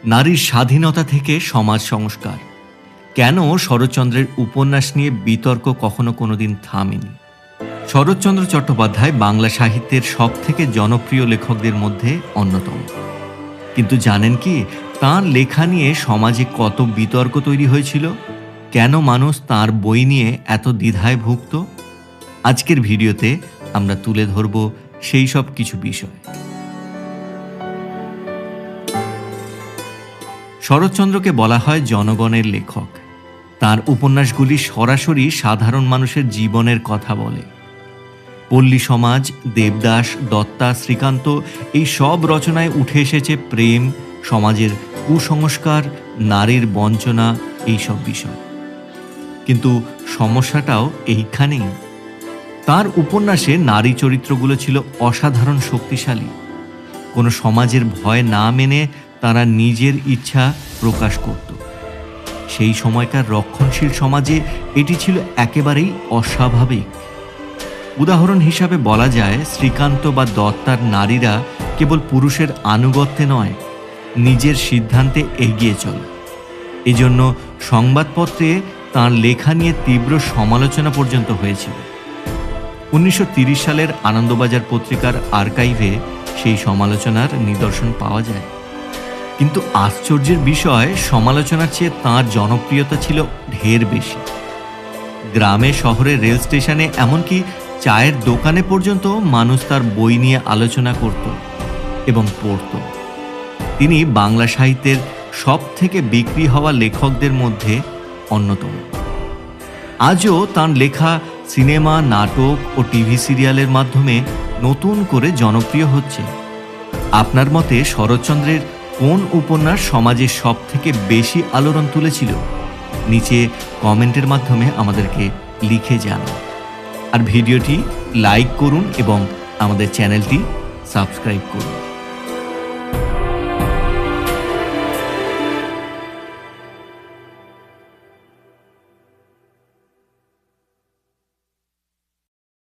নারীর স্বাধীনতা থেকে সমাজ সংস্কার, কেন শরৎচন্দ্রের উপন্যাস নিয়ে বিতর্ক কখনো কোনোদিন থামেনি। শরৎচন্দ্র চট্টোপাধ্যায় বাংলা সাহিত্যের সবথেকে জনপ্রিয় লেখকদের মধ্যে অন্যতম। কিন্তু জানেন কি, তাঁর লেখা নিয়ে সমাজে কত বিতর্ক তৈরি হয়েছিল? কেন মানুষ তাঁর বই নিয়ে এত দ্বিধায় ভুগত? আজকের ভিডিওতে আমরা তুলে ধরব সেই সব কিছু বিষয়। শরৎচন্দ্রকে বলা হয় জনগণের লেখক। তাঁর উপন্যাসগুলি সরাসরি সাধারণ মানুষের জীবনের কথা বলে। পল্লী সমাজ, দেবদাস, দত্তা, শ্রীকান্ত, এই সব রচনায় উঠে এসেছে প্রেম, সমাজের কুসংস্কার, নারীর বঞ্চনা, এইসব বিষয়। কিন্তু সমস্যাটাও এইখানেই। তাঁর উপন্যাসে নারী চরিত্রগুলো ছিল অসাধারণ শক্তিশালী। কোনো সমাজের ভয় না মেনে তারা নিজের ইচ্ছা প্রকাশ করত। সেই সময়কার রক্ষণশীল সমাজে এটি ছিল একেবারেই অস্বাভাবিক। উদাহরণ হিসাবে বলা যায়, শ্রীকান্ত বা দত্তার নারীরা কেবল পুরুষের আনুগত্যে নয়, নিজের সিদ্ধান্তে এগিয়ে চলে। এজন্য সংবাদপত্রে তাঁর লেখা নিয়ে তীব্র সমালোচনা পর্যন্ত হয়েছিল। 1930 সালের আনন্দবাজার পত্রিকার আর্কাইভে সেই সমালোচনার নিদর্শন পাওয়া যায়। কিন্তু আশ্চর্যের বিষয়, সমালোচনার চেয়ে তাঁর জনপ্রিয়তা ছিল ঢের বেশি। গ্রামে, শহরে, রেল স্টেশনে, এমনকি চায়ের দোকানে পর্যন্ত মানুষ তার বই নিয়ে আলোচনা করত এবং পড়ত। তিনি বাংলা সাহিত্যের সব থেকে বিক্রি হওয়া লেখকদের মধ্যে অন্যতম। আজও তাঁর লেখা সিনেমা, নাটক ও টিভি সিরিয়ালের মাধ্যমে নতুন করে জনপ্রিয় হচ্ছে। আপনার মতে শরৎচন্দ্রের কোন উপন্যাস সমাজে সব থেকে বেশি আলোড়ন তুলেছিল? নিচে কমেন্টের মাধ্যমে আমাদেরকে লিখে জানান। আর ভিডিওটি লাইক করুন এবং আমাদের চ্যানেলটি সাবস্ক্রাইব করুন।